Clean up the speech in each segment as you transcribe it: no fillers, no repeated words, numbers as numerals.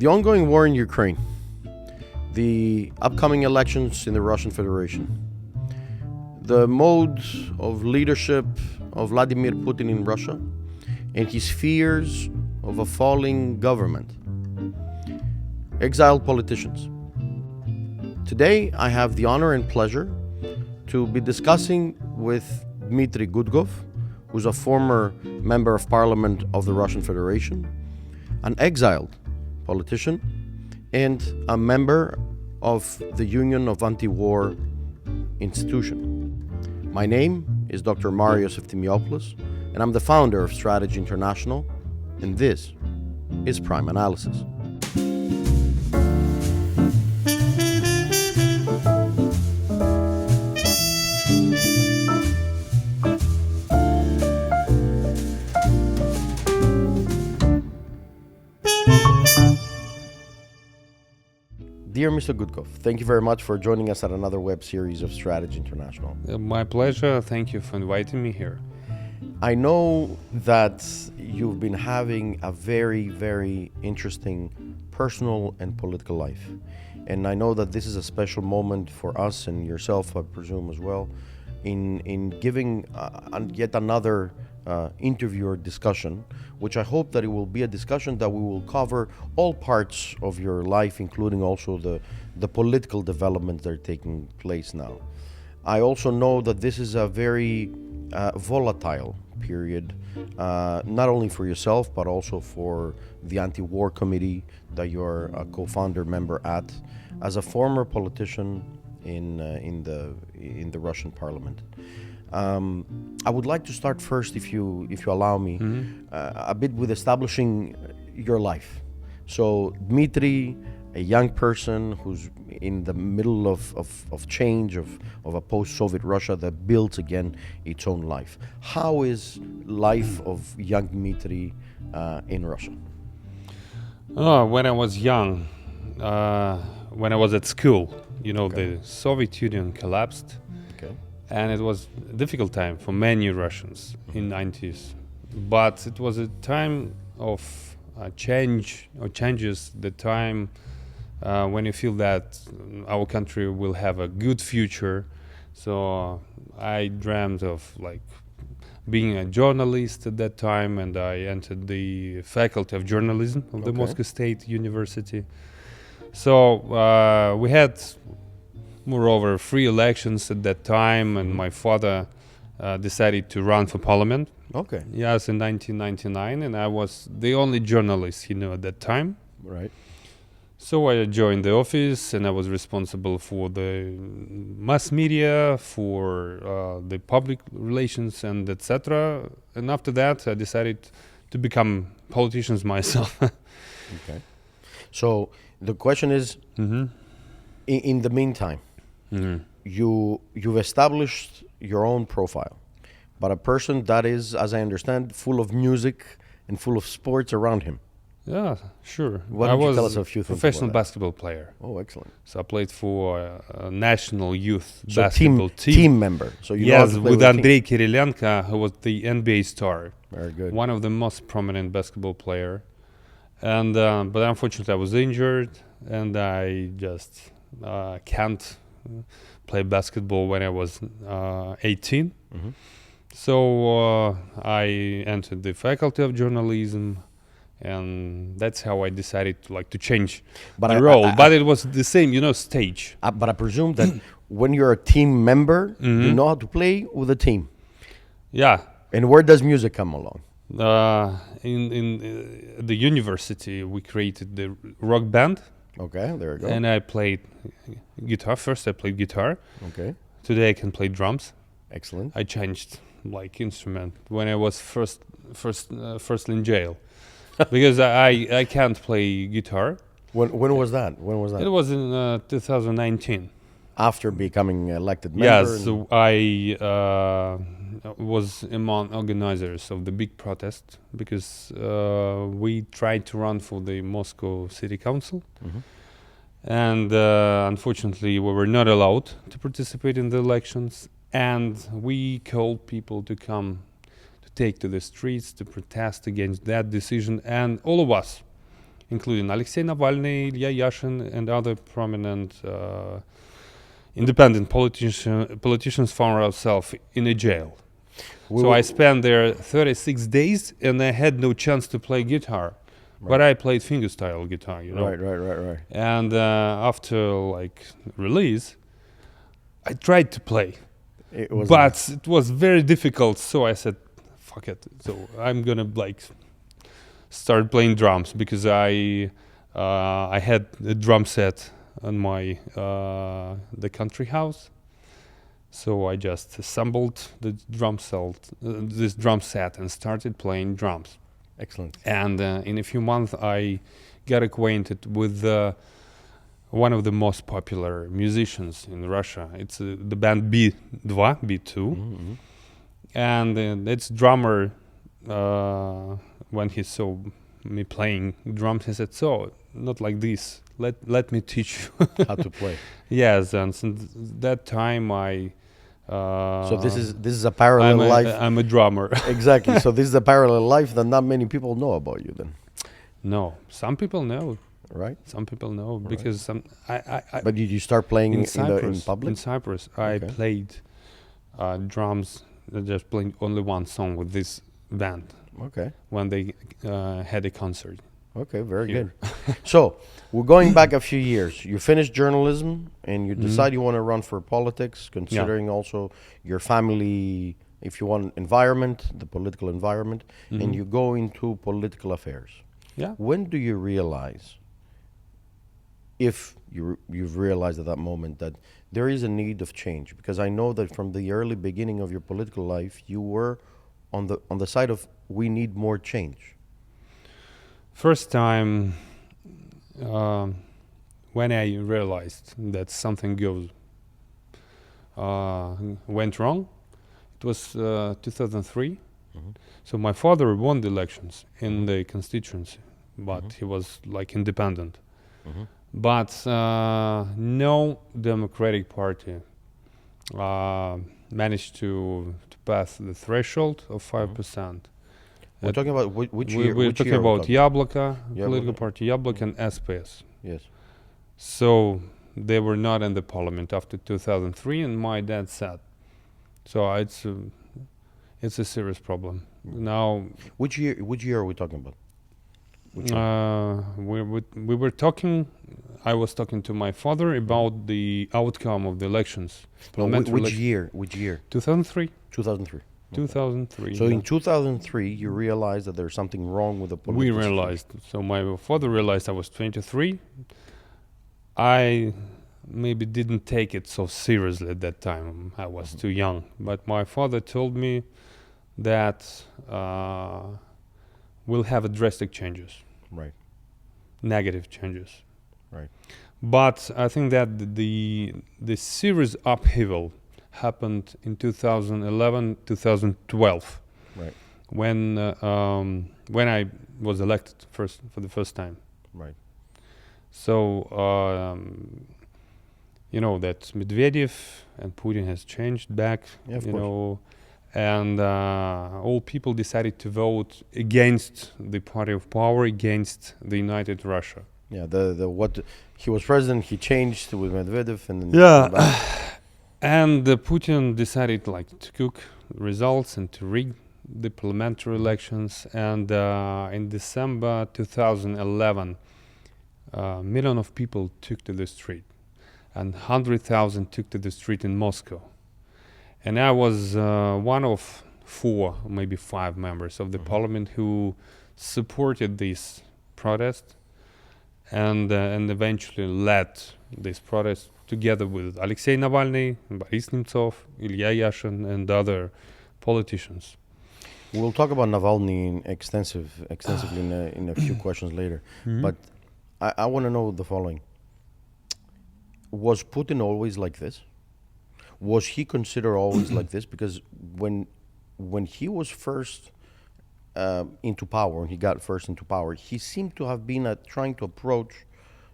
The ongoing war in Ukraine, the upcoming elections in the Russian Federation, the mode of leadership of Vladimir Putin in Russia, and his fears of a falling government, exiled politicians. Today, I have the honor and pleasure to be discussing with Dmitry Gudgov, who's a former member of parliament of the Russian Federation, an exiled politician, and a member of the Union of Anti-War Institution. My name is Dr. Marios Eftimiopoulos, and I'm the founder of Strategy International, and this is Prime Analysis. Dear Mr. Goodkov, thank you very much for joining us at another web series of Strategy International. My pleasure. Thank you for inviting me here. I know that you've been having a very, very interesting personal and political life. And I know that this is a special moment for us and yourself, I presume, as well, in giving yet another interview or discussion, which I hope that it will be a discussion that we will cover all parts of your life, including also the political developments that are taking place now. I also know that this is a very volatile period, not only for yourself, but also for the anti-war committee that you're a co-founder member at, as a former politician in the Russian parliament. I would like to start first, if you allow me, a bit with establishing your life. So Dmitry, a young person who's in the middle of change, of a post-Soviet Russia that builds again its own life. How is life of young Dmitry in Russia? When I was young, when I was at school, the Soviet Union collapsed. And it was a difficult time for many Russians in 90s. But it was a time of changes, the time when you feel that our country will have a good future. So I dreamt of being a journalist at that time, and I entered the faculty of journalism of the Moscow State University. So we had moreover free elections at that time, and my father decided to run for parliament. Yes, in 1999, and I was the only journalist he knew at that time. Right. So I joined the office, and I was responsible for the mass media, for the public relations, and etc. And after that, I decided to become politician myself. Okay. So the question is, in the meantime, you've established your own profile, but a person that is, as I understand, full of music and full of sports around him. Yeah, sure. Why don't you tell us a few things professional about that? basketball player. Oh, excellent. So I played for a national youth So basketball team member. So you know how yes, to play with a team. Andrei Kirilenko, who was the NBA star. Very good. One of the most prominent basketball player. And but unfortunately I was injured, and I just can't play basketball when I was 18. So I entered the faculty of journalism, and that's how I decided to change the role. But it was the same, stage. But I presume that when you're a team member, you know how to play with a team. Yeah. And where does music come along? In the university, we created the rock band. Okay, there you go. And I played guitar. First, I played guitar. Okay. Today, I can play drums. Excellent. I changed instrument when I was first in jail, because I can't play guitar. When was that? It was in 2019. After becoming elected member? Yes, so I was among organizers of the big protest, because we tried to run for the Moscow City Council. And unfortunately, we were not allowed to participate in the elections. And we called people to come to take to the streets to protest against that decision. And all of us including Alexey Navalny, Ilya Yashin, and other prominent independent politicians found ourselves in a jail. So I spent there 36 days, and I had no chance to play guitar. But I played fingerstyle guitar, you know. Right. And after like release, I tried to play, but it was very difficult. So I said, "Fuck it." So I'm gonna like start playing drums because I had a drum set on my the country house. So I just assembled the this drum set and started playing drums. Excellent. And in a few months, I got acquainted with one of the most popular musicians in Russia. It's the band B2. And its drummer, when he saw me playing drums, he said, "So, not like this. Let me teach you how to play." Yes, and since that time I. So this is a parallel life. I'm a drummer. Exactly. So this is a parallel life that not many people know about you. Then. No, some people know. Right. Some people know because some. But did you start playing in public? In Cyprus, I played drums. Just playing only one song with this band. Okay. When they had a concert. Okay, very good. So we're going back a few years. You finished journalism and you decide you want to run for politics, considering also your family, if you want, environment, the political environment, and you go into political affairs. Yeah. When do you realize, if you've realized at that moment, that there is a need of change? Because I know that from the early beginning of your political life, you were on the side of we need more change. First time when I realized that something went wrong, it was 2003. So my father won the elections in the constituency, but he was like independent. But no Democratic Party managed to pass the threshold of 5%. We're talking about which year? We're talking about Yabloko, political party Yabloko, and SPS. Yes. So they were not in the parliament after 2003, and my dad said, so it's a serious problem. Now, which year are we talking about? We were talking. I was talking to my father about the outcome of the elections. Which year? 2003. 2003. 2003. So in 2003, you realized that there's something wrong with the political We realized. So my father realized I was 23. I maybe didn't take it so seriously at that time. I was too young. But my father told me that we'll have drastic changes. Right. Negative changes. Right. But I think that the serious upheaval happened in 2011, 2012, right? When I was elected for the first time, right? So you know that Medvedev and Putin has changed back, and all people decided to vote against the party of power, against the united Russia. Yeah, what he was president, he changed with Medvedev, and then and Putin decided to cook results and to rig the parliamentary elections. And in December 2011, a million of people took to the street, and 100,000 took to the street in Moscow. And I was one of 4, maybe 5 members of the parliament who supported this protest and eventually led this protest together with Alexey Navalny, Boris Nemtsov, Ilya Yashin, and other politicians. We'll talk about Navalny extensively in a few questions later. But I want to know the following. Was Putin always like this? Was he considered always like this? Because when he was first into power, when he got first into power, he seemed to have been trying to approach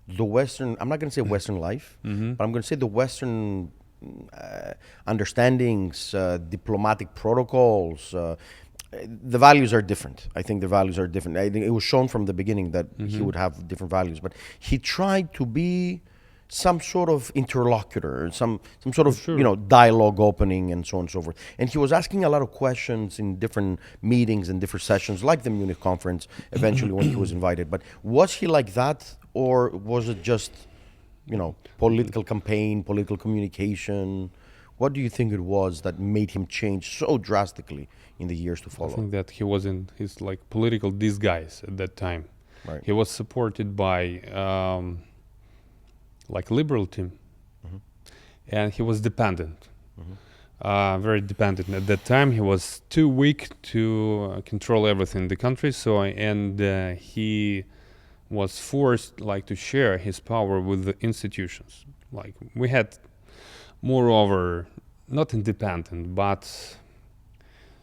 the Western, I'm not going to say Western life, but I'm going to say the Western understandings, diplomatic protocols, the values are different. I think the values are different. I think it was shown from the beginning that he would have different values, but he tried to be some sort of interlocutor, some sort of dialogue opening, and so on and so forth. And he was asking a lot of questions in different meetings and different sessions, like the Munich conference. Eventually, when he was invited, but was he like that, or was it just political campaign, political communication? What do you think it was that made him change so drastically in the years to follow? I think that he was in his political disguise at that time. Right. He was supported by liberal team, and he was dependent, very dependent. At that time, he was too weak to control everything in the country. He was forced to share his power with the institutions. We had, moreover, not independent, but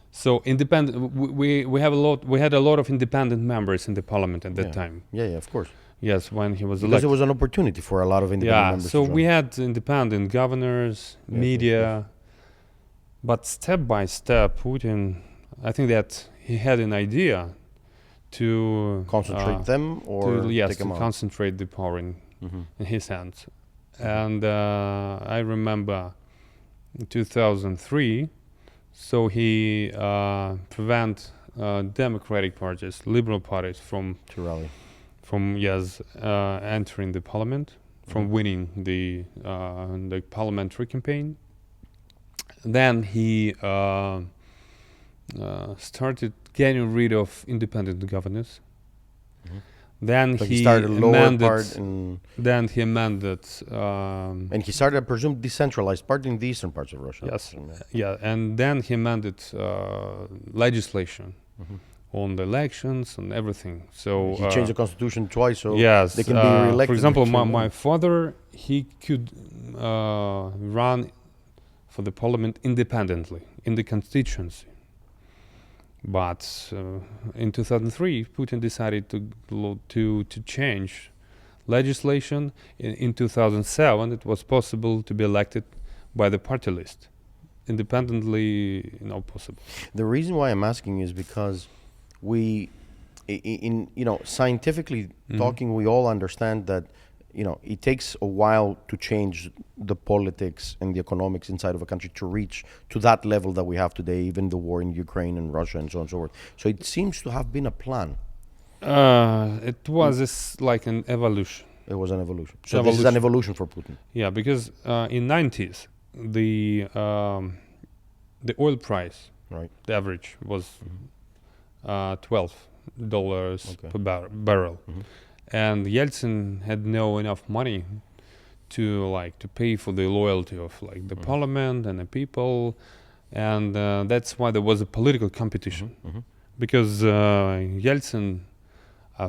so independent. We had a lot of independent members in the parliament at that time. Yeah, of course. Yes, when he was because elected. it was an opportunity for a lot of independent members. So we had independent governors, media, but step by step, Putin, I think that he had an idea to concentrate them, or take them out? Concentrate the power in his hands. And I remember in 2003, so he prevent democratic parties, liberal parties from entering the parliament, from winning the parliamentary campaign. Then he started getting rid of independent governors. Then he started amended. Then he amended. And he started, I presume, decentralized part in the eastern parts of Russia. Yes. Yeah, and then he amended legislation on the elections and everything. So he changed the constitution twice, so they can be reelected. For example, my father, he could run for the parliament independently in the constituency. But in 2003, Putin decided to change legislation. In 2007, it was possible to be elected by the party list. Independently, not possible. The reason why I'm asking is because scientifically talking, we all understand that it takes a while to change the politics and the economics inside of a country to reach to that level that we have today, even the war in Ukraine and Russia and so on and so forth. So it seems to have been a plan. It was an evolution. It was an evolution. So this is an evolution for Putin. Yeah, because in 90s, the oil price, the average was $12 per barrel. And Yeltsin had no enough money to pay for the loyalty of the parliament and the people, and that's why there was a political competition, because Yeltsin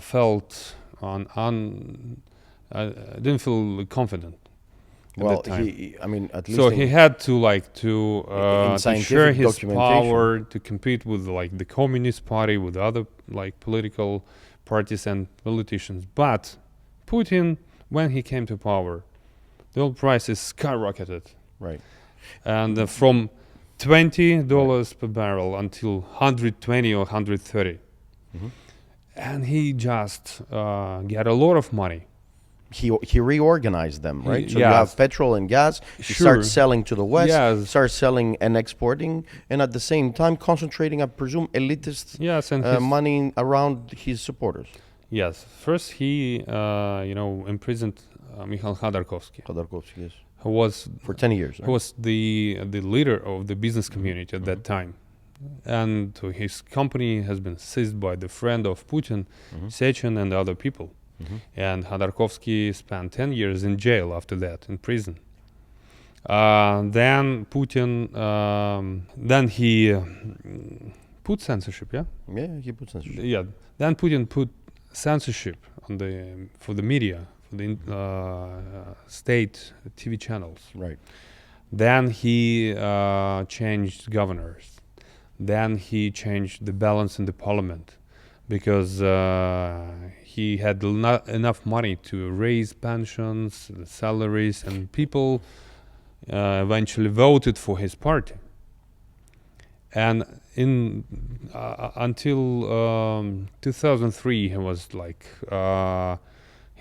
felt didn't feel confident. Well, at least he had to share his power to compete with the Communist Party, with other political parties and politicians. But Putin, when he came to power, the oil prices skyrocketed. Right. And from $20 per barrel until 120 or 130. And he just got a lot of money. He reorganized them, right? So you have petrol and gas. He starts selling to the West, starts selling and exporting, and at the same time concentrating, I presume, elitist money around his supporters. Yes. First, he imprisoned Mikhail Khodorkovsky. Yes. Who was for 10 years. Who was the leader of the business community at that time, and his company has been seized by the friend of Putin, Sechin, and other people. And Khodorkovsky spent 10 years in jail after that, in prison. Then Putin, then he put censorship, Yeah, he put censorship. Yeah, then Putin put censorship for the media, for the state TV channels. Right. Then he changed governors. Then he changed the balance in the parliament, because he had not enough money to raise pensions, salaries, and people eventually voted for his party. And in until 2003, he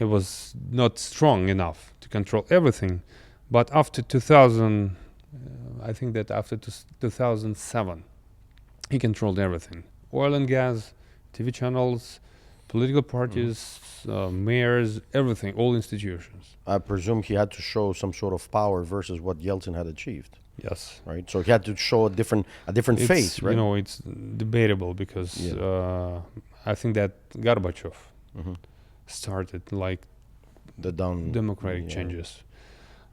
was not strong enough to control everything. But after 2000, I think that after 2007, he controlled everything: oil and gas, TV channels, political parties, mayors, everything, all institutions. I presume he had to show some sort of power versus what Yeltsin had achieved, Yes. right? So he had to show a different face, right? You know, it's debatable because I think that Gorbachev started like The down democratic changes.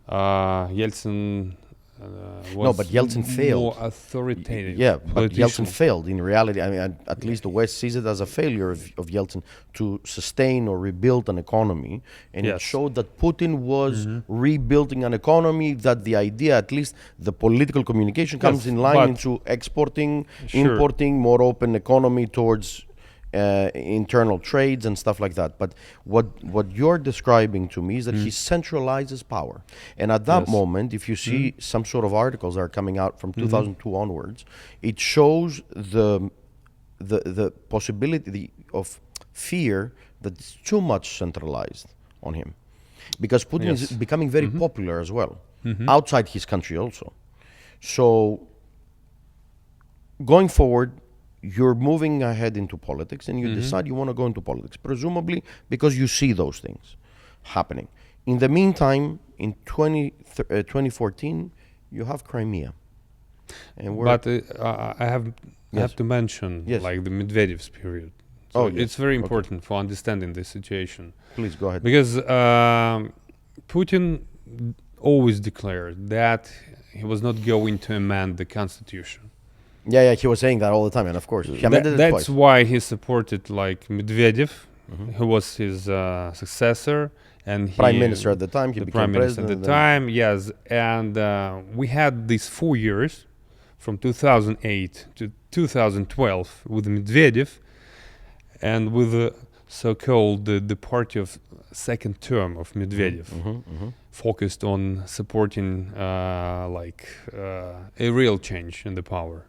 Yeltsin was No, but Yeltsin failed. more authoritative. Yeah, but politician. Yeltsin failed. In reality, I mean, at least the West sees it as a failure of Yeltsin to sustain or rebuild an economy. And it Yes. showed that Putin was rebuilding an economy, that the idea, at least the political communication, comes Yes, in line but- into exporting, Sure. importing, more open economy towards internal trades and stuff like that. But what you're describing to me is that he centralizes power. And at that Yes. moment, if you see some sort of articles that are coming out from 2002 onwards, it shows the possibility of fear that it's too much centralized on him. Because Putin is Yes. becoming very popular as well, outside his country also. So going forward, you're moving ahead into politics and you decide you want to go into politics, presumably because you see those things happening. In the meantime, in 2014, you have Crimea. And we're, But I have to mention Yes. like the Medvedev's period. So Oh, yes. it's very Okay. important for understanding the situation. please go ahead. Because Putin always declared that he was not going to amend the constitution. Yeah, he was saying that all the time, and of course, he amended it That's twice. why he supported like Medvedev, who was his successor, and he, Prime Minister at the time, he the became prime minister at the president. time. Yes, and we had these 4 years, from 2008 to 2012, with Medvedev, and with the so-called the party of second term of Medvedev, focused on supporting a real change in the power.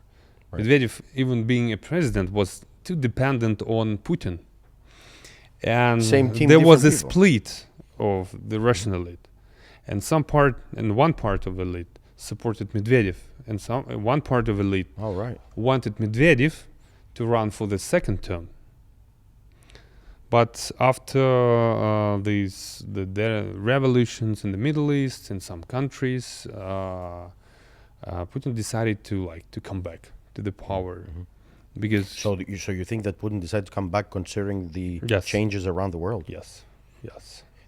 Right. Medvedev, even being a president, was too dependent on Putin, and Same team, there was a different people. split of the Russian elite, and one part of elite supported Medvedev, and one part of elite All right. wanted Medvedev to run for the second term. But after the revolutions in the Middle East, in some countries, Putin decided to come back to the power, because So you think that Putin decided to come back considering the Yes. changes around the world? yes,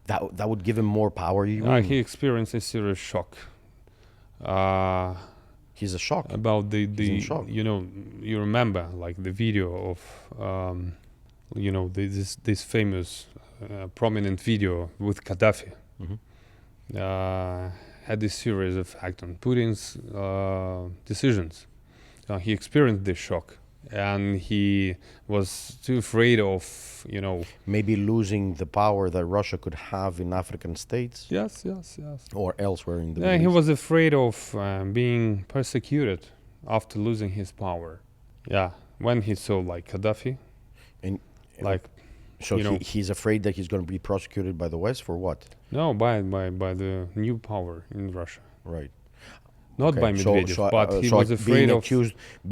That would give him more power. he experienced a serious shock. He's a shock. About He's in shock. you remember like the video of this famous prominent video with Gaddafi had this serious effect on Putin's decisions. He experienced this shock, and he was too afraid of Maybe losing the power that Russia could have in African states yes or elsewhere in the Yeah, Middle he East. was afraid of being persecuted after losing his power. Yeah, when he saw like Gaddafi, And like so you know- he's afraid that he's going to be prosecuted by the West for what? no, by the new power in Russia, Right. not Okay, by Medvedev, but he was afraid of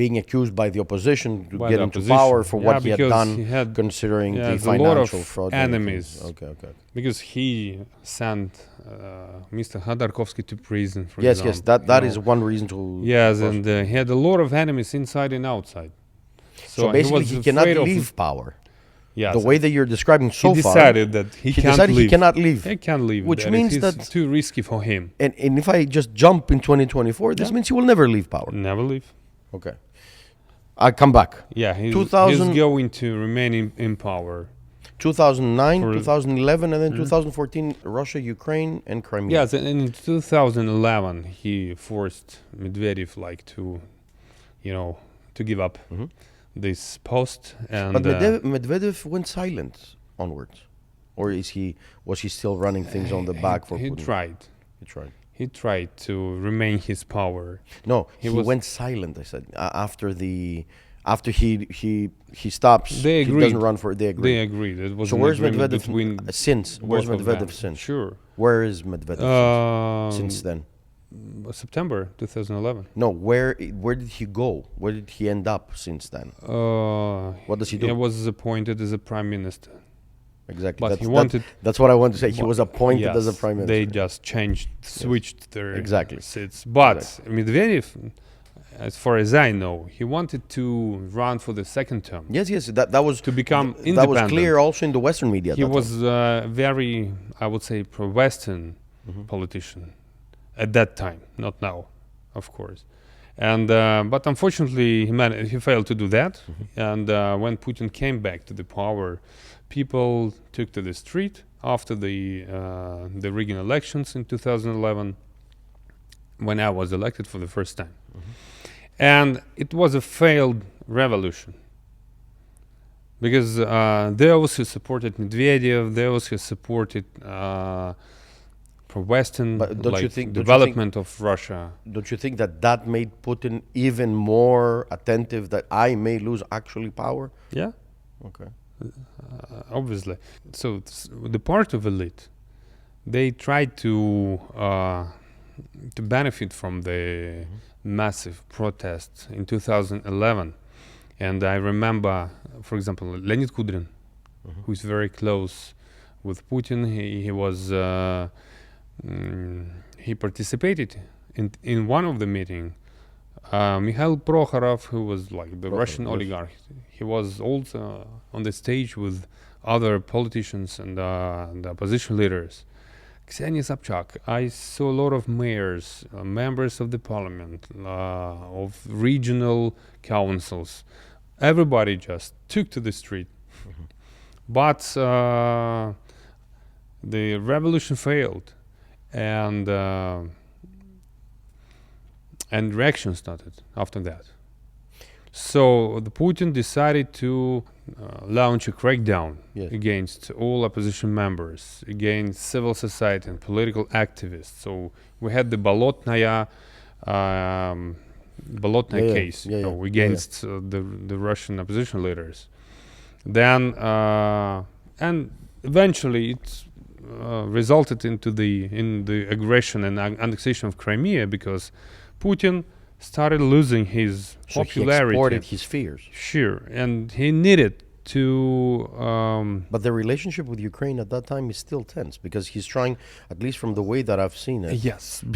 being accused by the opposition to by get the into opposition. power for Yeah, what he had because done, he had considering the a lot of financial fraud. enemies. Okay. because he sent Mr. Khodorkovsky to prison. For Yes, example, that you is know. one reason to. Yes, and he had a lot of enemies inside and outside. So basically, he cannot afraid of- leave power. Yes, The way that you're describing so he far, decided that he can't decided leave. he cannot leave. He can't leave. Which that means it is that- too risky for him. And if I just jump in 2024, this Yeah. means he will never leave power. Never leave. Okay. I come back. Yeah, he's 2000 going to remain in power. 2009, For- 2011, and then 2014, Russia, Ukraine, and Crimea. Yes, and in 2011 he forced Medvedev to give up this post, and But Medvedev went silent onwards, or was he still running things on the back for he Putin? tried. He tried. he tried to remain his power. No, he went silent. I said after he stops. They He agreed. doesn't run for. They agreed. They agreed. It was So an where's agreement Medvedev between since? Where's both of Medvedev them. since? Sure. Where is Medvedev since then? September 2011. No, where did he go? Where did he end up since then? What does he do? He was appointed as a prime minister. Exactly. But he wanted. That's what I want to say. He was appointed as a prime minister. They just switched their Exactly. seats. But Medvedev, as far as I know, he wanted to run for the second term. Yes. That was to become independent. That was clear also in the Western media. He was very, I would say, pro-Western politician at that time, not now, of course. And but unfortunately, he failed to do that. And when Putin came back to the power, people took to the street after the Riggin elections in 2011, when I was elected for the first time. And it was a failed revolution. Because those who supported Medvedev, those who supported pro-Western development of Russia. Don't you think that made Putin even more attentive that I may lose actually power? Yeah. Okay. Obviously. So the part of elite, they tried to benefit from the massive protests in 2011. And I remember, for example, Leonid Kudrin, who is very close with Putin. He was he participated in one of the meetings. Mikhail Prokhorov, who was like the Russian oligarch, he was also on the stage with other politicians and the opposition leaders. Ksenia Sobchak, I saw a lot of mayors, members of the parliament, of regional councils. Everybody just took to the street. But the revolution failed, and reaction started after that. So the Putin decided to launch a crackdown against all opposition members, against civil society and political activists. So we had the Bolotnaya case against the Russian opposition leaders. Then and eventually it resulted in the aggression and annexation of Crimea, because Putin started losing his popularity. He exported his fears. Sure, and he needed to. But the relationship with Ukraine at that time is still tense, because he's trying, at least from the way that I've seen it,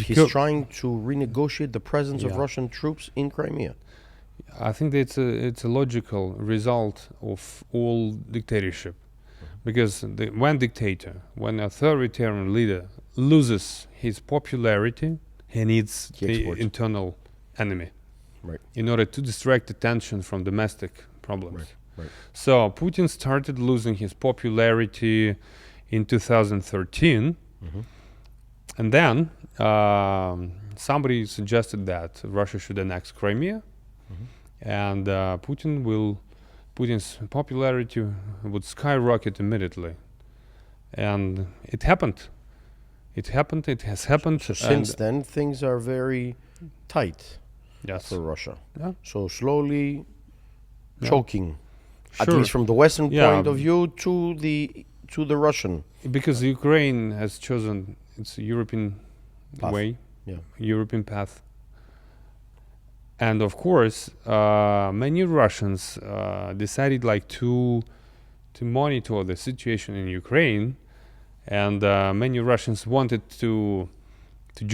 he's trying to renegotiate the presence of Russian troops in Crimea. I think that it's a logical result of all dictatorship, because when when authoritarian leader loses his popularity, he needs the internal enemy in order to distract attention from domestic problems. So Putin started losing his popularity in 2013, and then somebody suggested that Russia should annex Crimea, and Putin's popularity would skyrocket immediately, and it happened. It has happened. So since then, things are very tight for Russia. So slowly choking, at least from the Western point of view, to the Russian. Because Ukraine has chosen its European way, European path. And of course, many Russians decided to monitor the situation in Ukraine. And many Russians wanted to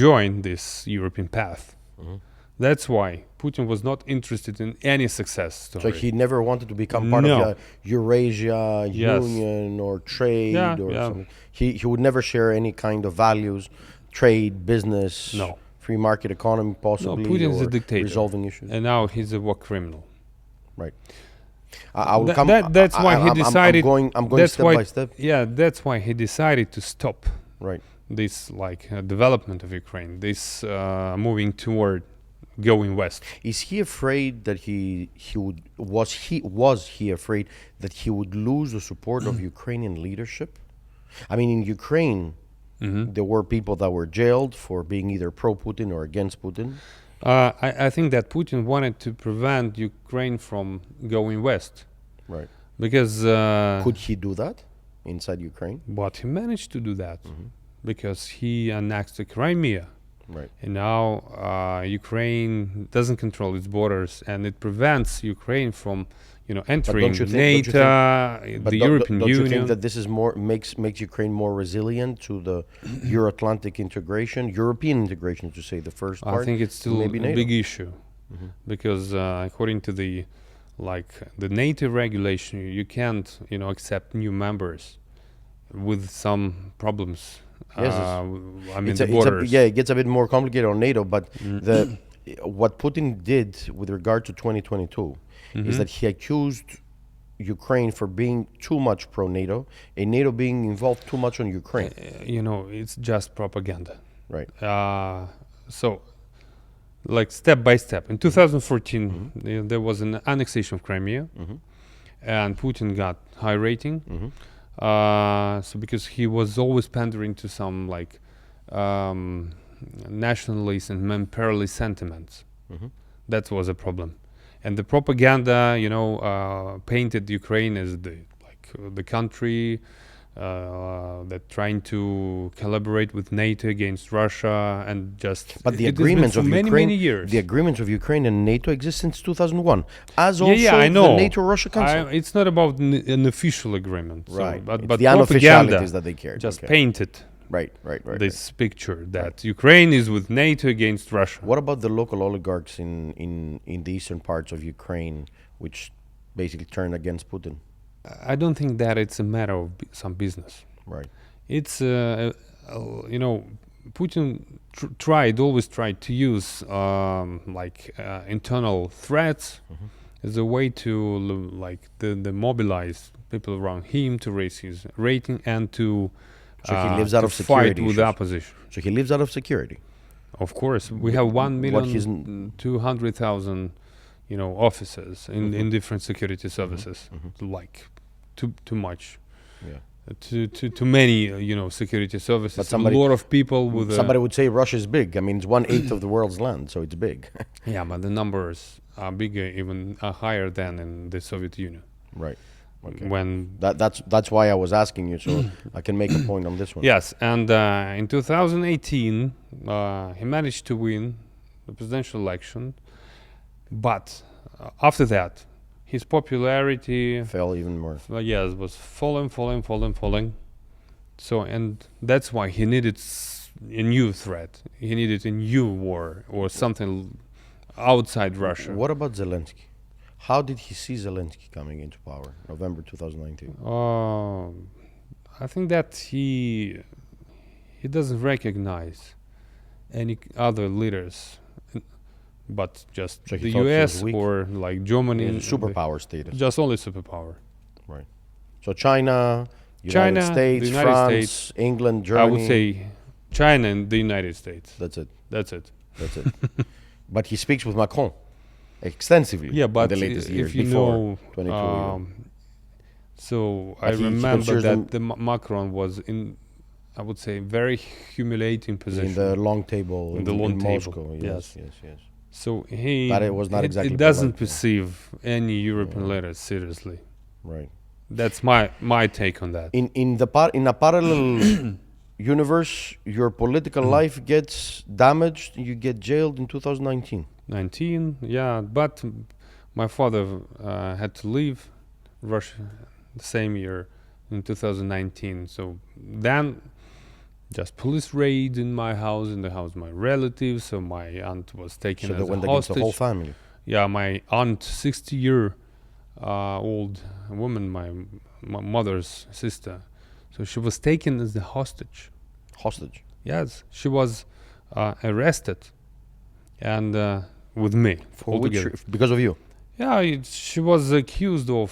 join this European path. That's why Putin was not interested in any success story. So he never wanted to become part of the Eurasia Union or trade or something. He would never share any kind of values, trade, business, free market economy, possibly. No, Putin's a dictator, resolving issues. And now he's a war criminal. Right. That's why he decided. I'm going step by step. Yeah, that's why he decided to stop this development of Ukraine, this moving toward going west. Is he afraid that was he afraid that he would lose the support of Ukrainian leadership? I mean, in Ukraine, There were people that were jailed for being either pro-Putin or against Putin. I think that Putin wanted to prevent Ukraine from going west. Right. Because could he do that inside Ukraine? But he managed to do that because he annexed the Crimea. Right. And now Ukraine doesn't control its borders, and it prevents Ukraine from, entering NATO, the European Union. Don't you think that this is makes Ukraine more resilient to the EuroAtlantic integration, European integration, to say the first part? I think it's still a big issue because according to the NATO regulation, you can't, accept new members with some problems. Yes, the borders. It gets a bit more complicated on NATO, but what Putin did with regard to 2022 is that he accused Ukraine for being too much pro-NATO, and NATO being involved too much on Ukraine. It's just propaganda. Right. So, step by step. In 2014, there was an annexation of Crimea, and Putin got high rating. So because he was always pandering to some nationalist and imperialist sentiments, that was a problem. And the propaganda, painted Ukraine as the country that trying to collaborate with NATO against Russia and just. But the agreements of many years. The agreements of Ukraine and NATO exist since 2001, as also I know. the NATO-Russia Council. It's not about an official agreement, right? But the propaganda unofficialities that they cared. Just painted. Right. This picture that Ukraine is with NATO against Russia. What about the local oligarchs in the eastern parts of Ukraine, which basically turned against Putin? I don't think that it's a matter of some business. Right. It's Putin always tried to use internal threats as a way to mobilize people around him to raise his rating and to. So he lives out of security. Fight with the opposition. So he lives out of security. Of course, we have 1,200,000, officers in different security services. Too much. Yeah. Too many, security services. But a lot of people with. Somebody would say Russia is big. I mean, it's 1/8 of the world's land, so it's big. Yeah, but the numbers are bigger, even higher than in the Soviet Union. Right. Okay. When that's why I was asking you, so I can make a point on this one. Yes, and in 2018 he managed to win the presidential election, but after that his popularity fell even more. Yes, was falling. So, and that's why he needed a new threat. He needed a new war or something outside Russia. What about Zelensky? How did he see Zelensky coming into power, November 2019? I think that he doesn't recognize any other leaders, but just so the U.S. or Germany. Superpower status. Just only superpower. Right. So China, United States, France, England, Germany. I would say China and the United States. That's it. But he speaks with Macron extensively. Yeah, but in the latest years, if you before know, I remember that the Macron was in, I would say, very humiliating position in the long table in Moscow. Yes. So but it was not exactly. It doesn't perceive any European leaders seriously. Right. That's my take on that. In a parallel universe, your political life gets damaged. You get jailed in 2019. Yeah, but my father had to leave Russia the same year in 2019. So then, just police raid in my house, in the house of my relatives. So my aunt was taken as a hostage. So they went against the whole family. Yeah, my aunt, 60-year-old woman, my mother's sister. So she was taken as the hostage. Hostage? Yes, she was arrested, and with me. For which? Because of you? Yeah, she was accused of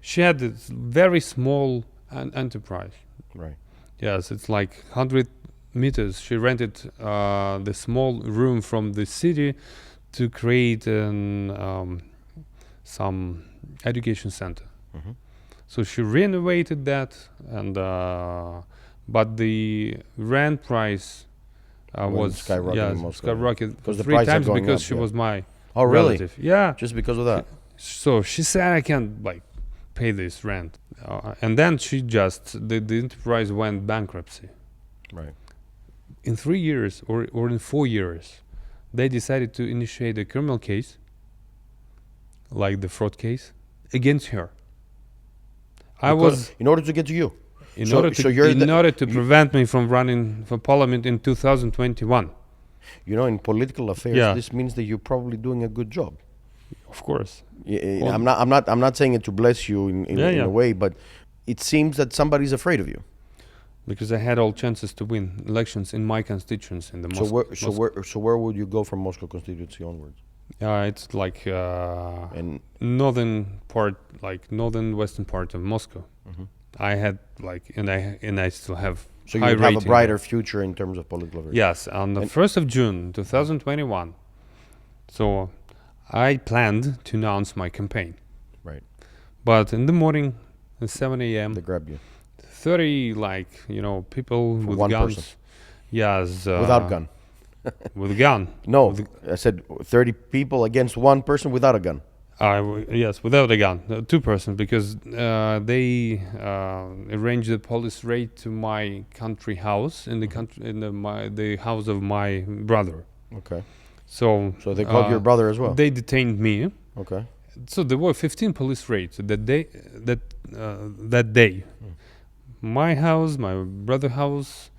she had this very small enterprise. Right. Yes, it's 100 meters. She rented the small room from the city to create some education center. So she renovated that, and but the rent price was skyrocketing in Moscow, skyrocketed because the 3 prices are times going because up, she was my Oh, really? relative. Yeah. Just because of that? So she said I can't like pay this rent, and then she just the enterprise went bankruptcy. Right. In 3 years or in 4 years, they decided to initiate a criminal case, like the fraud case, against her. In order to get to you. In order to prevent me from running for parliament in 2021. You know, in political affairs, this means that you're probably doing a good job. Of course. I'm not saying it to bless you in a way, but it seems that somebody's afraid of you. Because I had all chances to win elections in my constituency in the Moscow. So where would you go from Moscow constituency onwards? It's like northern part, like northern western part of Moscow. Mm-hmm. I had like, and I still have. So you have a brighter future in terms of political affairs. Yes, on the 1st of June 2021. So I planned to announce my campaign. Right. But in the morning at 7 a.m. they grabbed you. 30 people with one guns. Person. Yes. Without gun. With a gun. No, I said 30 people against one person without a gun. Yes, without a gun, 2 persons, because they arranged the police raid to my country house in the house of my brother. Okay. So they called your brother as well. They detained me. Okay. So there were 15 police raids that day. That day, my house, my brother's house,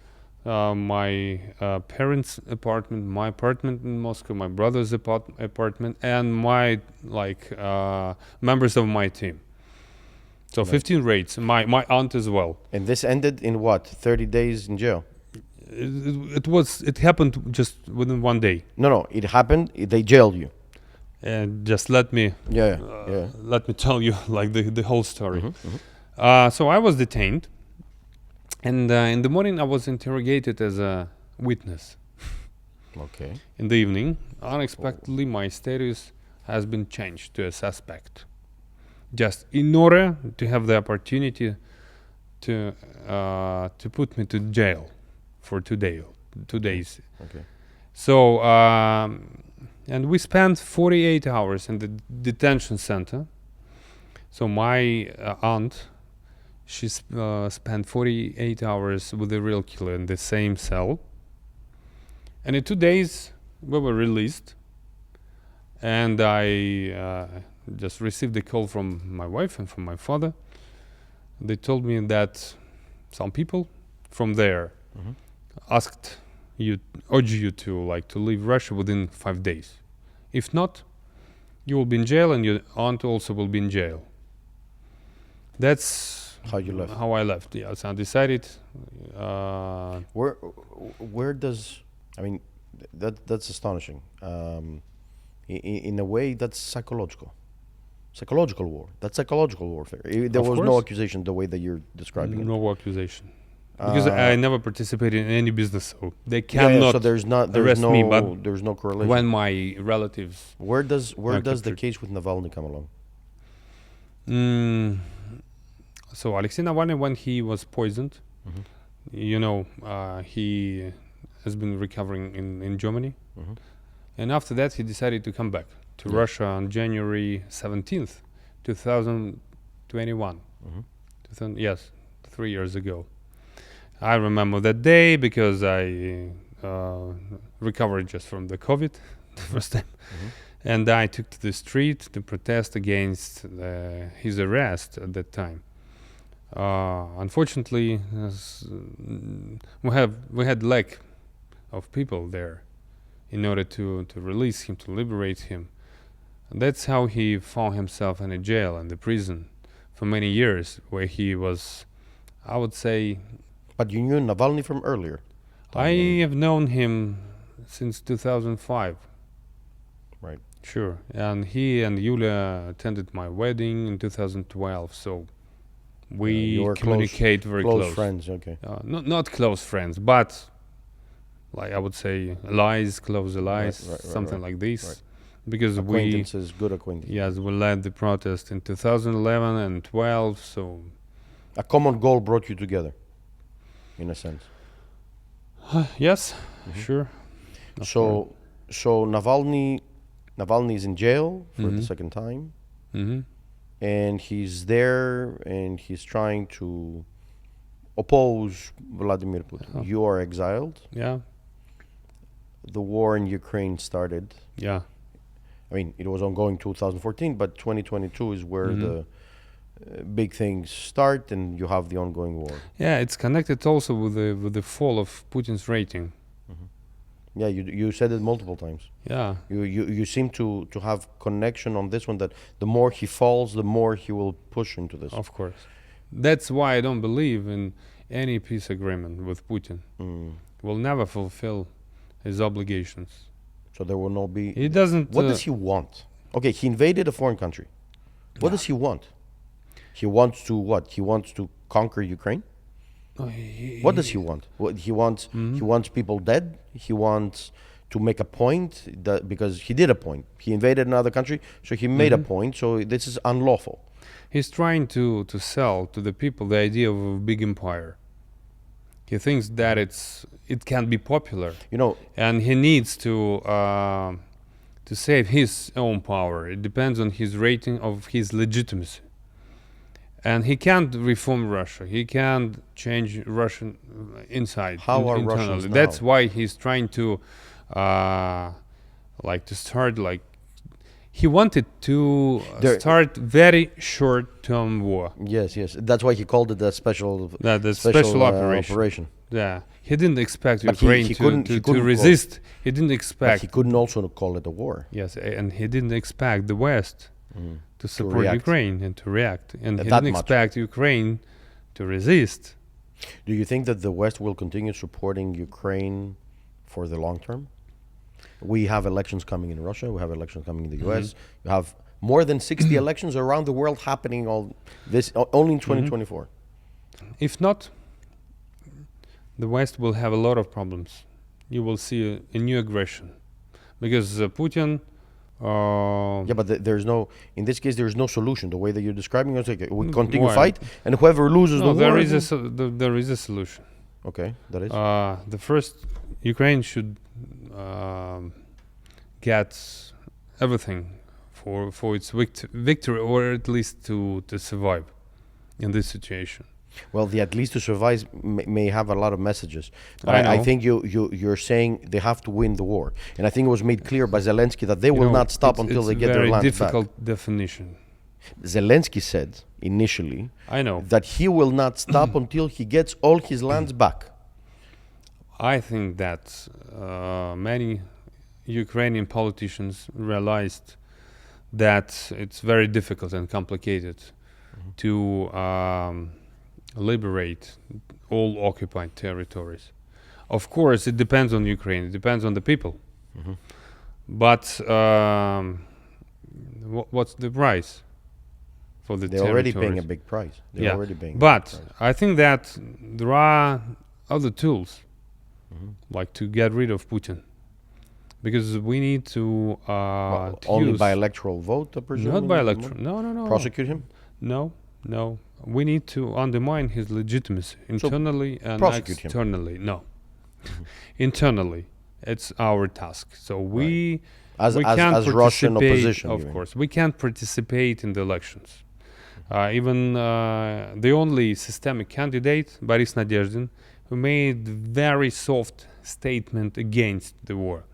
my parents' apartment, my apartment in Moscow, my brother's apartment, and my members of my team. So 15 raids. My aunt as well. And this ended in what? 30 days in jail. It happened just within 1 day. No, it happened. They jailed you. And just let me. Let me tell you the whole story. Mm-hmm. So I was detained. And in the morning, I was interrogated as a witness. Okay. In the evening, unexpectedly, my status has been changed to a suspect, just in order to have the opportunity to put me to jail for 2 days. Okay. So, and we spent 48 hours in the detention center. So my aunt. She spent 48 hours with the real killer in the same cell. And in 2 days, we were released. And I just received a call from my wife and from my father. They told me that some people from there urged you to leave Russia within 5 days. If not, you will be in jail, and your aunt also will be in jail. That's how you left. How I left. Yes, I decided. Where does that's astonishing. In a way, that's psychological war. That's psychological warfare. There was no accusation the way that you're describing it. No accusation. Because I never participated in any business, so they cannot. So there's me, but there's no correlation. When my relatives. Where does the case with Navalny come along? So Alexey Navalny, when he was poisoned, he has been recovering in Germany, and after that he decided to come back to Russia on January 17th, 2021. 3 years ago. I remember that day because I recovered just from the COVID the first time. And I took to the street to protest against his arrest at that time. Unfortunately, we had lack of people there in order to release him, to liberate him. And that's how he found himself in a jail, in the prison, for many years, where he was, I would say. But you knew Navalny from earlier? I have known him since 2005. Right. Sure. And he and Yulia attended my wedding in 2012, so we communicate very close. Close friends, okay. Not close friends, but I would say allies, close allies, something like this. because Acquaintances, good acquaintances. yes, we led the protest in 2011 and 12. So A common goal brought you together, in a sense. yes, sure. No problem. So Navalny is in jail for the second time, and he's there and he's trying to oppose Vladimir Putin. You are exiled. Yeah, The war in Ukraine started. yeah. I mean, it was ongoing 2014, but 2022 is where the big things start, and you have the ongoing war. Yeah, it's connected also with the fall of Putin's rating. Yeah, you said it multiple times. Yeah, You seem to have connection on this one, that the more he falls, the more he will push into this. of course. That's why I don't believe in any peace agreement with Putin. Will never fulfill his obligations. So there will not be. He doesn't. What does he want? Okay, he invaded a foreign country. What does he want? He wants to what? He wants to conquer Ukraine. What does he want? What he wants? He wants people dead. He wants to make a point that, because he did a point. He invaded another country, so he made a point. So this is unlawful. He's trying to sell to the people the idea of a big empire. He thinks that it can be popular, You know, and he needs to save his own power. It depends on his rating of his legitimacy. And he can't reform Russia. He can't change Russian inside. How are internally. Russians now? That's why he's trying to start he wanted to start very short-term war. yes. That's why he called it a special. The special operation. Yeah, he didn't expect But Ukraine he couldn't to resist. He didn't But expect. he couldn't also call it a war. Yes, and he didn't expect the West to support react. Ukraine and to react, and he That didn't much. expect Ukraine to resist. Do you think that the West will continue supporting Ukraine for the long term? We have elections coming in Russia. We have elections coming in the U.S. You have more than 60 elections around the world happening only in 2024. If not, the West will have a lot of problems. You will see a new aggression, because Putin. Yeah, but there's no. In this case, there's no solution. The way that you're describing it, okay, we continue why? fight, and whoever loses the war. There is a solution. Okay, that is. The first, Ukraine should get everything for its victory, or at least to survive in this situation. Well, the at least to survive may have a lot of messages. But I I know. think you're saying they have to win the war, and I think it was made clear by Zelensky that they will not stop until they get their land back. It's a very difficult definition. Zelensky said initially I know. that he will not stop until he gets all his lands back. I think that many Ukrainian politicians realized that it's very difficult and complicated to liberate all occupied territories. Of course, it depends on Ukraine. It depends on the people. But what's the price for the They're territories? already paying a big price. They're already paying. But a big price. I think that there are other tools, like to get rid of Putin, because we need to, Well, to only use by electoral vote, I presume? not by electoral. No. Prosecute him? No. We need to undermine his legitimacy internally and prosecute him. externally. No, internally, it's our task. So we As can't Russian participate, opposition, you of mean? course, we can't participate in the elections. Even the only systemic candidate, Boris Nadezhdin, who made very soft statement against the war,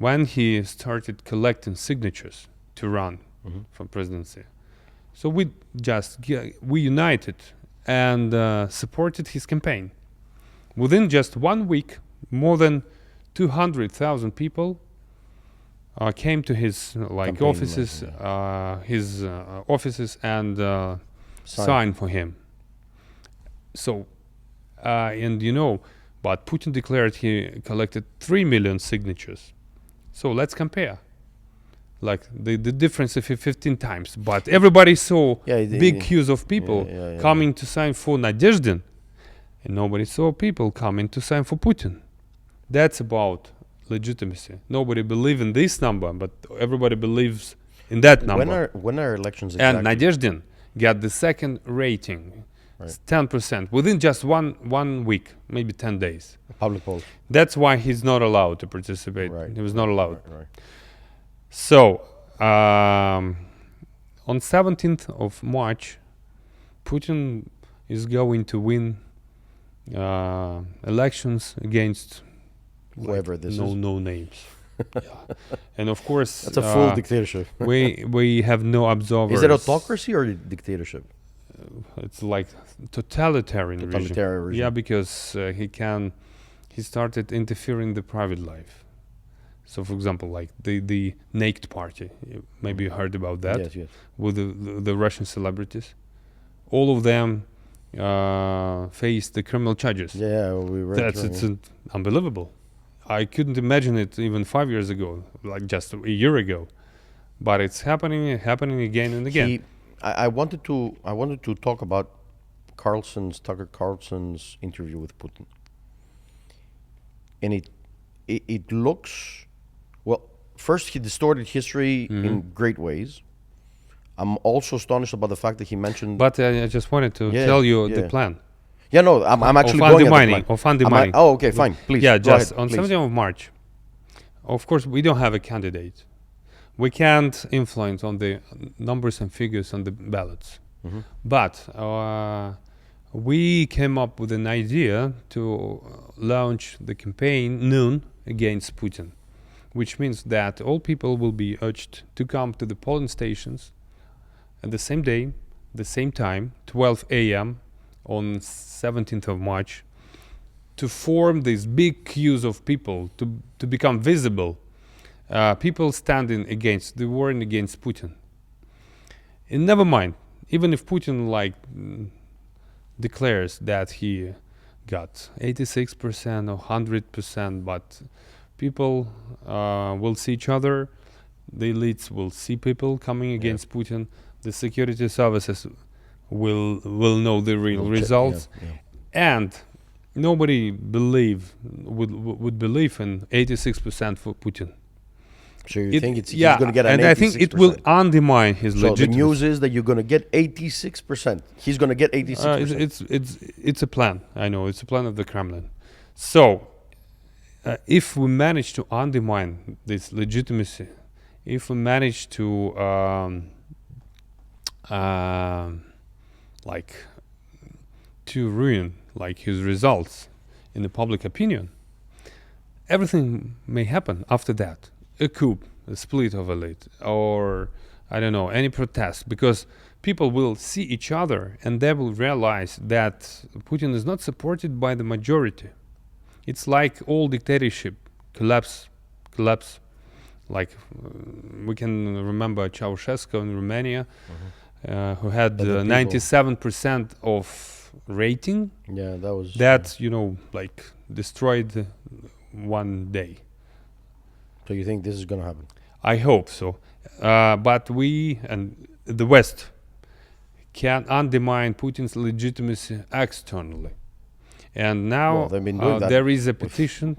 when he started collecting signatures to run for presidency. So we united and supported his campaign. Within just 1 week, more than 200,000 people came to his Campaign offices, offices and signed for him. So, and but Putin declared he collected 3 million signatures. So let's compare. Like the difference of 15 times. But everybody saw big queues of people coming to sign for Nadezhdin, and nobody saw people coming to sign for Putin. That's about legitimacy. Nobody believes in this number, but everybody believes in that number. When are elections And exactly? Nadezhdin got the second rating, Right. 10%, within just one week, maybe 10 days. Public poll. That's why he's not allowed to participate. Right. He was not allowed. Right. So, on 17th of March, Putin is going to win elections against Whoever this is. no names. Yeah. And of course, That's a full dictatorship. we have no observers. Is it autocracy or dictatorship? It's like totalitarian Totalitarian regime. Yeah, because he started interfering the private life. So, for example, like the Naked Party, maybe you heard about that, Yes. with the Russian celebrities. All of them face the criminal charges. Yeah, we read. It's unbelievable. I couldn't imagine it even 5 years ago, like just a year ago. But it's happening again and again. I wanted to talk about Tucker Carlson's interview with Putin, and it looks, well. First, he distorted history in great ways. I'm also astonished about the fact that he mentioned. But I just wanted to tell you the plan. Yeah, no, I'm actually going at the plan. Undermining. Oh, okay, fine. Please. Yeah, go just ahead, on please. 17th of March. Of course, we don't have a candidate. We can't influence on the numbers and figures on the ballots. But we came up with an idea to launch the campaign noon against Putin, which means that all people will be urged to come to the polling stations at the same day, the same time, 12 a.m. on 17th of March, to form these big queues of people to become visible. People standing against the war and against Putin. And never mind, even if Putin declares that he got 86% or 100%, but people will see each other, the elites will see people coming against Putin, the security services will know the real results, and nobody would believe in 86% for Putin. So you think he's going to get an 86%? And I think it will undermine his legitimacy. So the news is that you're going to get 86%. He's going to get 86%. It's a plan. I know it's a plan of the Kremlin. So if we manage to undermine this legitimacy, if we manage to ruin his results in the public opinion, everything may happen after that. A coup, a split of elite, or I don't know, any protest, because people will see each other and they will realize that Putin is not supported by the majority. It's like all dictatorship collapse. Like we can remember Ceausescu in Romania, who had 97% of rating. Yeah, that was destroyed one day. So you think this is going to happen? I hope so. But we and the West can undermine Putin's legitimacy externally. And now they've been doing that there is a petition.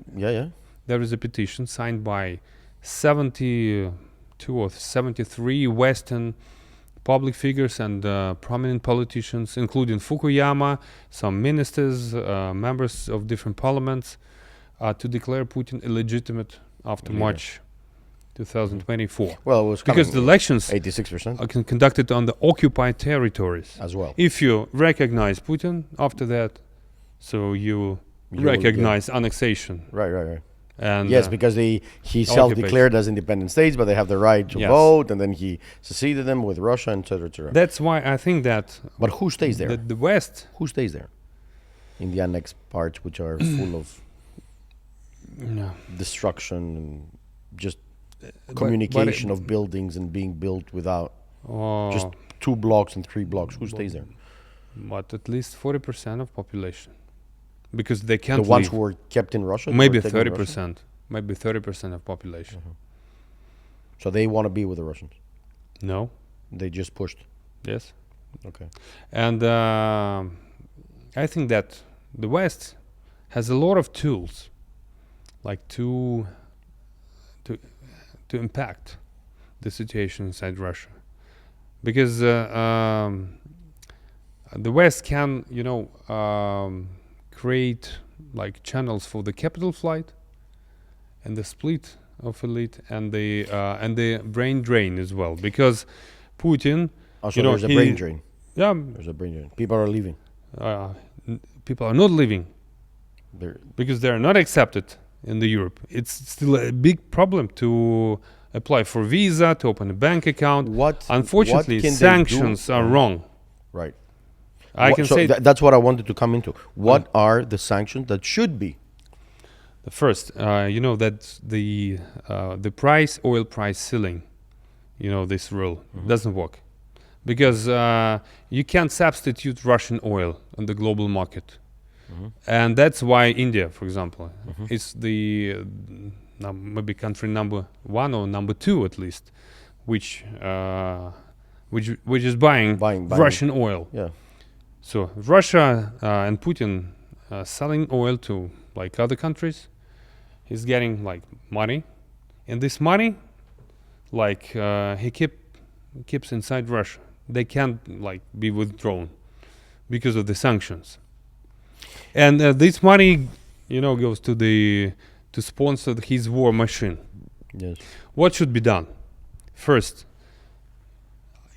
There is a petition signed by 72 or 73 Western public figures and prominent politicians, including Fukuyama, some ministers, members of different parliaments, to declare Putin illegitimate after March 2024. Well, it was because the elections 86% are conducted on the occupied territories as well. If you recognize Putin after that, so you recognize annexation. Right. And yes, because he self-declared as independent states, but they have the right to vote, and then he seceded them with Russia, etc., etc. That's why I think that. But who stays there? The West. Who stays there? In the annexed parts, which are full of destruction and just communication of buildings and being built without just 2 blocks and 3 blocks. Who stays there? But at least 40% of population. Because they can't the ones leave. who were kept in Russia? Maybe 30%. Maybe 30% of population. So they want to be with the Russians? No. They just pushed? Yes. Okay. And I think that the West has a lot of tools, like to to impact the situation inside Russia, because the West can, create like channels for the capital flight and the split of elite and the brain drain as well, because Putin, Also, there's a brain drain. yeah, There's a brain drain. People are leaving. people are not leaving They're, because they are not accepted in the Europe. It's still a big problem to apply for visa, to open a bank account. Unfortunately, what can they sanctions do? are wrong. Right. I can say that's what I wanted to come into. What are the sanctions that should be? the first, that the oil price ceiling, this rule doesn't work, because you can't substitute Russian oil on the global market, and that's why India, for example, is the maybe country number 1 or number 2 at least, which is buying Russian oil. Yeah. So Russia and Putin selling oil to like other countries. He's getting like money, and this money, like he keeps inside Russia. They can't like be withdrawn because of the sanctions. And this money, goes to sponsor his war machine. Yes. What should be done? First,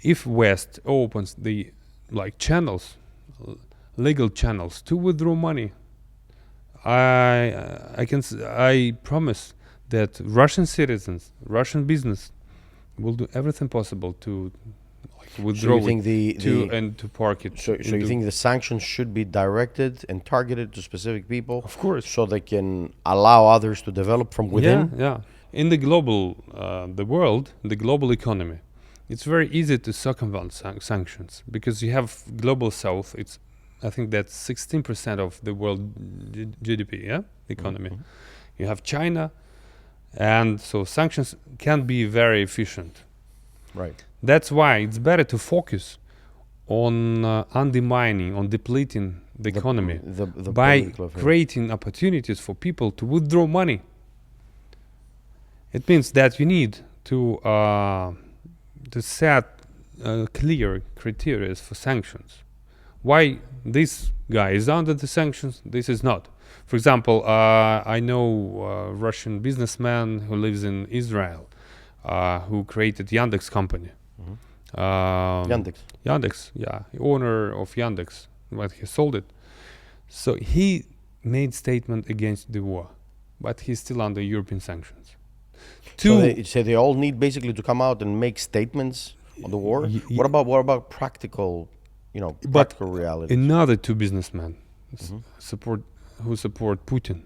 if West opens the channels, legal channels to withdraw money, I promise that Russian citizens, Russian business, will do everything possible to withdraw and to park it. So you think the sanctions should be directed and targeted to specific people? Of course. So they can allow others to develop from within? Yeah. In the global, the world, the global economy, it's very easy to circumvent sanctions, because you have global south. I think that's 16% of the world GDP, economy. You have China, and so sanctions can be very efficient. Right. That's why it's better to focus on undermining, on depleting the economy by creating opportunities for people to withdraw money. It means that you need to set clear criteria for sanctions. Why this guy is under the sanctions, this is not. For example, I know a Russian businessman who lives in Israel, who created Yandex company. Yandex, yeah, owner of Yandex, but he sold it. So he made statement against the war, but he's still under European sanctions. So they all need basically to come out and make statements on the war. What about practical? Practical reality. Another 2 businessmen who support Putin.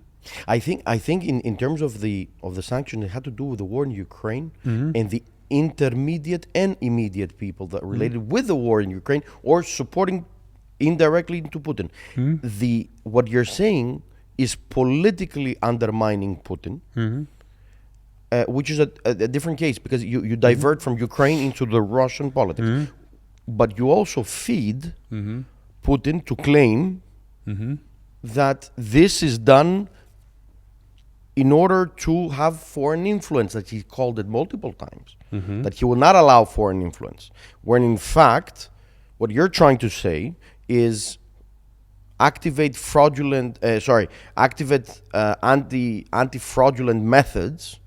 I think in terms of the sanctions, it had to do with the war in Ukraine and the intermediate and immediate people that related with the war in Ukraine or supporting indirectly to Putin. What you're saying is politically undermining Putin, which is a different case, because you divert from Ukraine into the Russian politics. But you also feed Putin to claim that this is done in order to have foreign influence, that he called it multiple times, that he will not allow foreign influence. When in fact, what you're trying to say is activate anti-fraudulent methods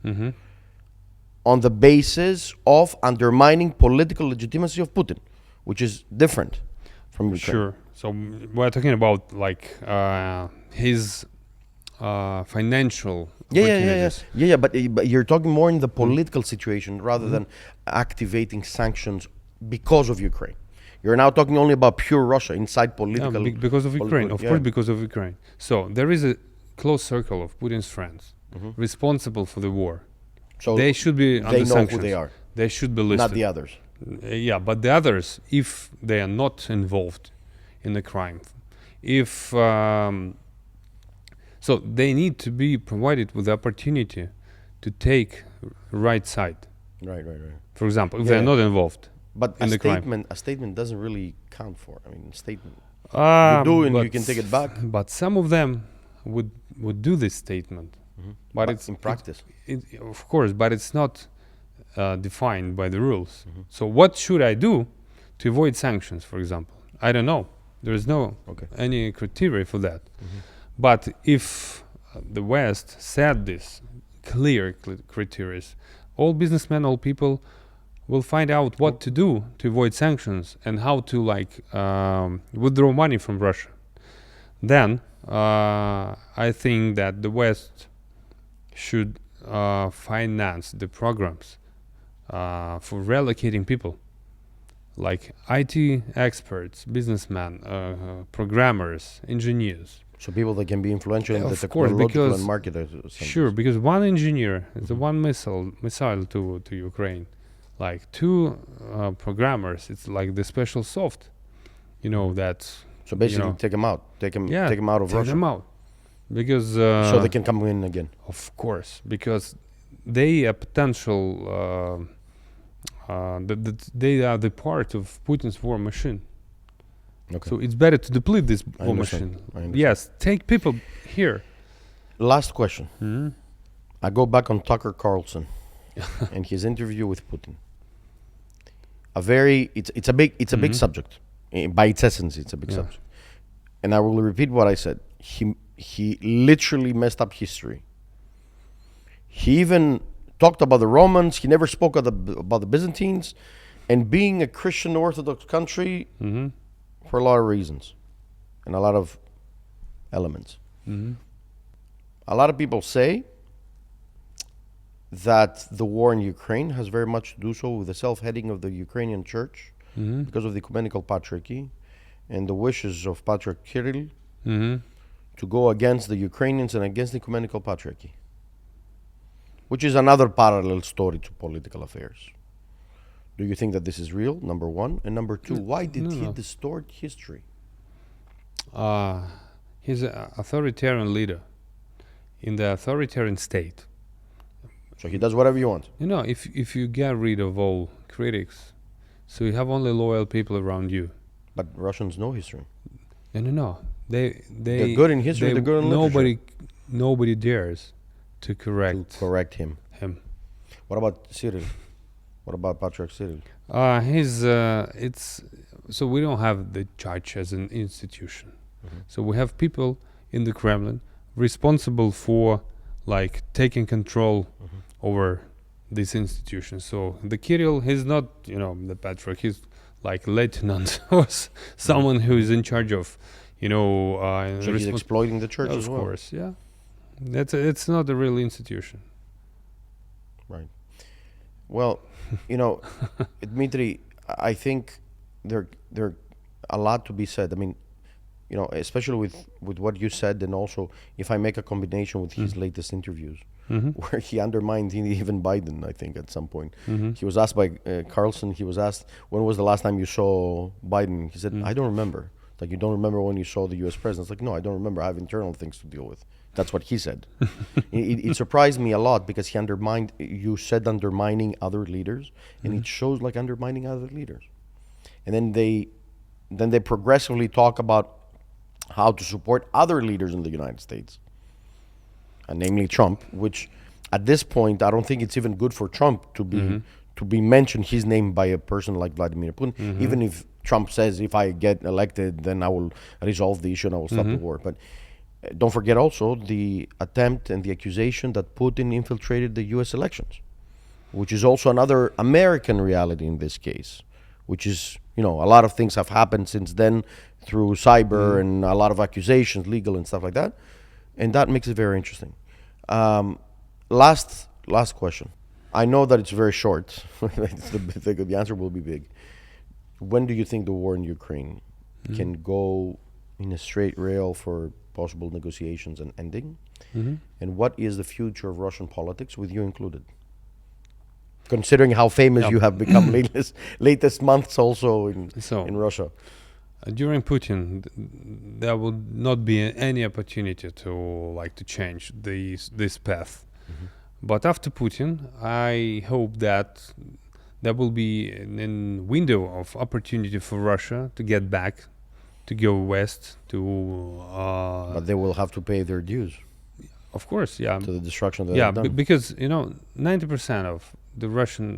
on the basis of undermining political legitimacy of Putin, which is different from Ukraine. Sure. So we're talking about his financial opportunities. But you're talking more in the political situation rather than activating sanctions because of Ukraine. You're now talking only about pure Russia inside political. Because of Ukraine, of course, because of Ukraine. So there is a close circle of Putin's friends responsible for the war. So they should be under sanctions. They know who they are. They should be listed. Not the others. But the others, if they are not involved in the crime, so they need to be provided with the opportunity to take right side. Right. For example, if they are not involved. But a statement doesn't really count for. I mean, statement. You do and you can take it back. But some of them would do this statement But it's in practice. Of course, but it's not defined by the rules. So what should I do to avoid sanctions, for example? I don't know. There is no any criteria for that. But if the West set this clear criteria, all businessmen, all people will find out what to do to avoid sanctions and how to withdraw money from Russia. Then I think that the West should finance the programs for relocating people, like IT experts, businessmen, programmers, engineers. So people that can be influential in the Of course, technological and market. Sure, because one engineer is one missile to Ukraine, like two programmers. It's like the special soft, that. So basically, take them out. Take them out of Russia. Take them out, because so they can come in again. Of course, because they are potential. They are the part of Putin's war machine. Okay. So it's better to deplete this war machine. Yes, take people here. Last question. I go back on Tucker Carlson and his interview with Putin. It's a big subject. By its essence, it's a big subject. And I will repeat what I said. He literally messed up history. He even talked about the Romans. He never spoke about the Byzantines. And being a Christian Orthodox country, for a lot of reasons and a lot of elements. A lot of people say that the war in Ukraine has very much to do so with the self-heading of the Ukrainian church because of the ecumenical patriarchy and the wishes of Patriarch Kirill to go against the Ukrainians and against the ecumenical patriarchy, which is another parallel story to political affairs. Do you think that this is real, number one? And number two, why did he distort history? He's an authoritarian leader in the authoritarian state. So he does whatever you want. If you get rid of all critics, so you have only loyal people around you. But Russians know history. No. They're good in history, they're good in literature. Nobody dares to correct him. What about Cyril? What about Patriarch Cyril? So we don't have the church as an institution. So we have people in the Kremlin responsible for taking control over this institution. So the Kirill, he's not the patriarch. He's like lieutenant or someone who is in charge of so he's exploiting the church as well. Of course, yeah. It's not a real institution. Right. Well, Dmitry, I think there a lot to be said. I mean, especially with what you said, and also if I make a combination with his latest interviews, where he undermined even Biden, I think at some point. He was asked by Carlson, he was asked, when was the last time you saw Biden? He said, I don't remember. Like, you don't remember when you saw the US president? It's like, no, I don't remember. I have internal things to deal with. That's what he said. It surprised me a lot because he undermined, you said undermining other leaders, and it shows like undermining other leaders. And then they progressively talk about how to support other leaders in the United States, namely Trump, which at this point, I don't think it's even good for Trump to be mentioned his name by a person like Vladimir Putin, even if Trump says, if I get elected, then I will resolve the issue and I will stop the war. But don't forget also the attempt and the accusation that Putin infiltrated the US elections, which is also another American reality in this case, which is, a lot of things have happened since then through cyber and a lot of accusations, legal and stuff like that. And that makes it very interesting. Last question. I know that it's very short. The answer will be big. When do you think the war in Ukraine can go in a straight rail for possible negotiations and ending? And what is the future of Russian politics, with you included? Considering how famous you have become latest months also in Russia. During Putin, there will not be any opportunity to change this path. But after Putin, I hope that there will be a window of opportunity for Russia to get back, to go west, but they will have to pay their dues. Of course, yeah. to the destruction that Yeah, they've done. because 90% of the Russian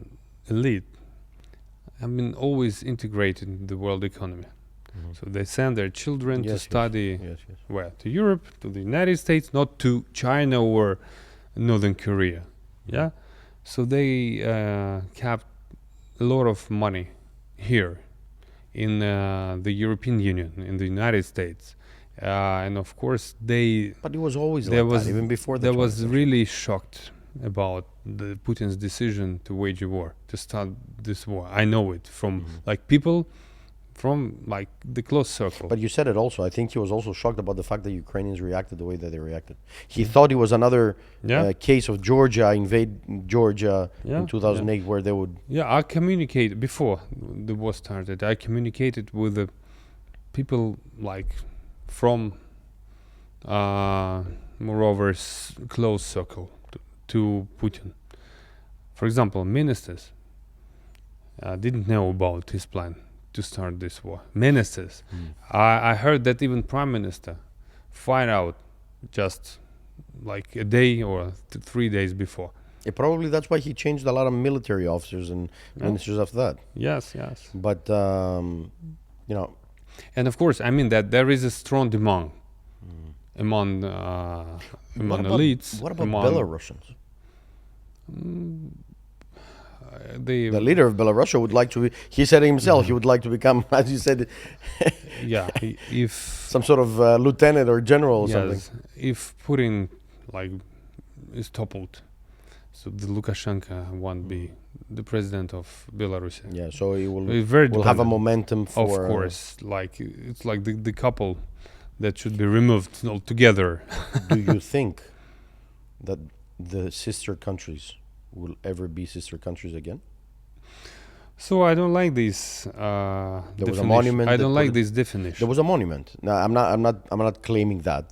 elite have been always integrated in the world economy. Mhm. So they send their children to Yes, study yes, yes. where? To Europe, to the United States, not to China or Northern Korea. Yeah, so they kept a lot of money here in the European Union, in the United States, and of course But it was always there like was that, even before the there was transition. really shocked about the Putin's decision to wage a war, to start this war. I know it from like people from like the close circle. But you said it also. I think he was also shocked about the fact that Ukrainians reacted the way that they reacted. He thought it was another Yeah. case of Georgia invade Georgia Yeah, in 2008, where they would. Yeah, I communicated before the war started. I communicated with the people like from moreover close circle to Putin. For example, ministers didn't know about his plan to start this war. Ministers. I heard that even prime minister find out just like a day or 3 days before. Probably that's why he changed a lot of military officers and ministers after that. Yes, yes. But And of course, I mean that there is a strong demand among elites. What about among Belarusians? the The leader of Belarus would like to be, he said himself, he would like to become, as you said, yeah, if some sort of lieutenant or general or something. yes, if Putin like is toppled, so the Lukashenko won't be the president of Belarus. Yeah, so he will Very will have a dependent. momentum for. Of course, like it's like the couple that should be removed altogether. Do you think that the sister countries will ever be sister countries again? So I don't like this. There was a definition. monument I that don't put like it- this definition. There was a monument. No, I'm not claiming that.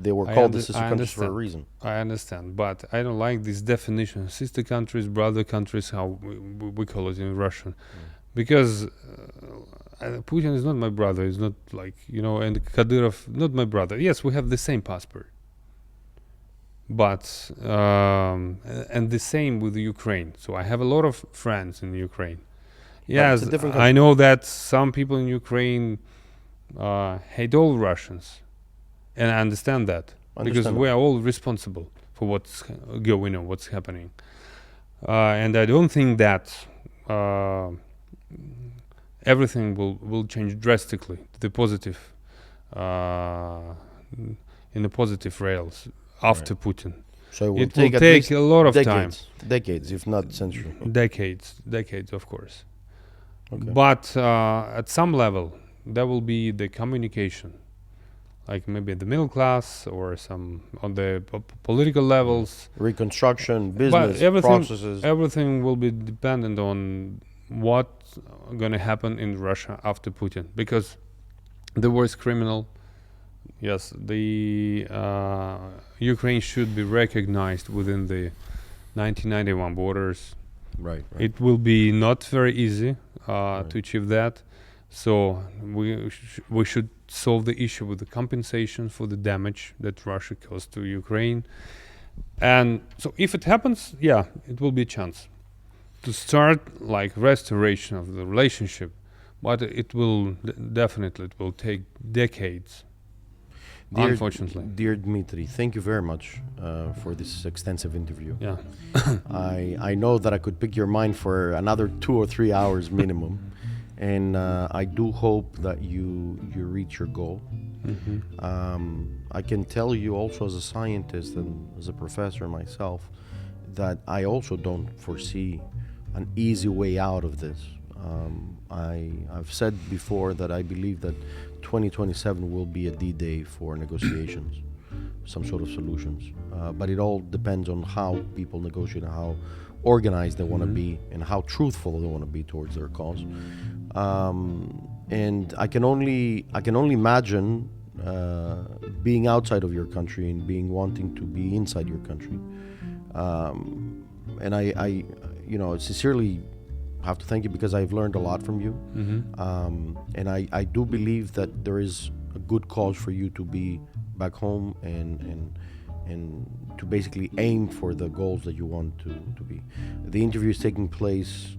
They were called the sister countries for a reason. I understand, but I don't like this definition: sister countries, brother countries, how we call it in Russian, because Putin is not my brother. He's not like and Kadyrov not my brother. Yes, we have the same passport, but and the same with Ukraine. So I have a lot of friends in Ukraine. Yes, it's a different I country. know that some people in Ukraine hate all Russians, and I understand that because Understandable. we are all responsible for what's going on, what's happening, and I don't think that everything will change drastically to the positive, in the positive rails after Putin. So it will It will take at take least a lot of time. decades, if not century. Decades, of course. Okay. But at some level, there will be the communication, like maybe the middle class or some on the political levels. Reconstruction, business, processes. Everything will be dependent on what's going to happen in Russia after Putin, because the war is criminal. Yes, the Ukraine should be recognized within the 1991 borders. Right. It will be not very easy to achieve that. So we should solve the issue with the compensation for the damage that Russia caused to Ukraine. And so if it happens, yeah, it will be a chance to start like restoration of the relationship. But it will definitely take decades. Unfortunately. Dear Dmitry, thank you very much for this extensive interview. Yeah. I know that I could pick your mind for another 2 or 3 hours minimum, and I do hope that you reach your goal. I can tell you also as a scientist and as a professor myself that I also don't foresee an easy way out of this. I've said before that I believe that 2027 will be a D-Day for negotiations, some sort of solutions. But it all depends on how people negotiate and how organized they want to be and how truthful they want to be towards their cause. And I can only imagine being outside of your country and wanting to be inside your country. And I sincerely have to thank you because I've learned a lot from you. And I do believe that there is a good cause for you to be back home and and to basically aim for the goals that you want to be. The interview is taking place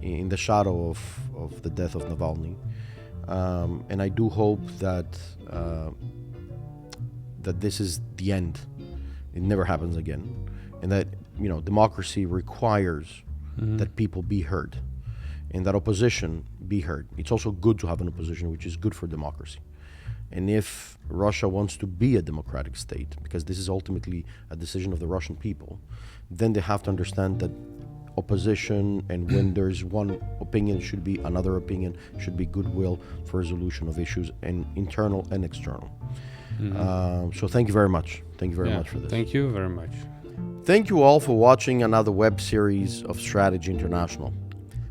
in the shadow of the death of Navalny, and I do hope that that this is the end. It never happens again, and that democracy requires that people be heard, and that opposition be heard. It's also good to have an opposition, which is good for democracy. And if Russia wants to be a democratic state, because this is ultimately a decision of the Russian people, then they have to understand that opposition, and when there's one opinion, should be another opinion, should be goodwill for resolution of issues, and internal and external. So thank you very much. Thank you very much for this. Thank you very much. Thank you all for watching another web series of Strategy International.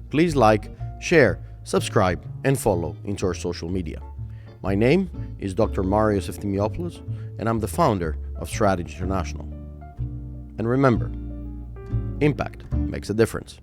Please like, share, subscribe, and follow into our social media. My name is Dr. Marios Eftimiopoulos, and I'm the founder of Strategy International. And remember, impact makes a difference.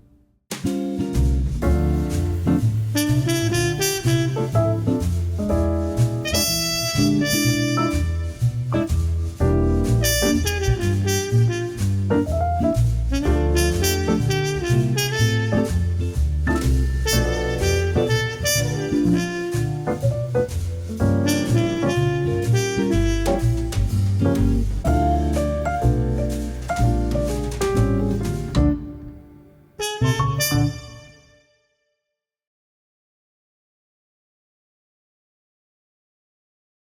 Thank you.